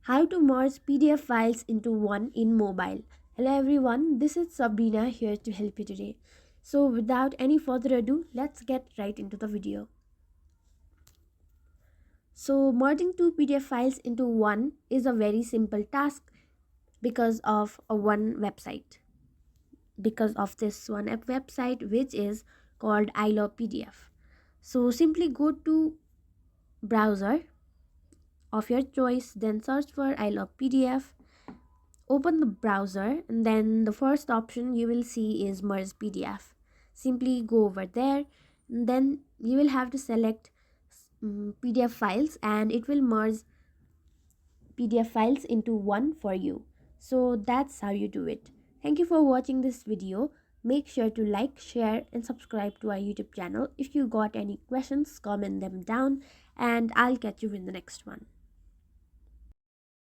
How to merge PDF files into one in mobile. Hello everyone, this is Sabrina here to help you today. So without any further ado, let's get right into the video. So merging two PDF files into one is a very simple task because of a one website. Because of this one website which is called I Love PDF. So simply go to browser of your choice, then search for I Love PDF. Open the browser and then the first option you will see is merge PDF. Simply go over there and then you will have to select PDF files and it will merge PDF files into one for you. So that's how you do it. Thank you for watching this video. Make sure to like, share and subscribe to our YouTube channel. If you got any questions, comment them down and I'll catch you in the next one.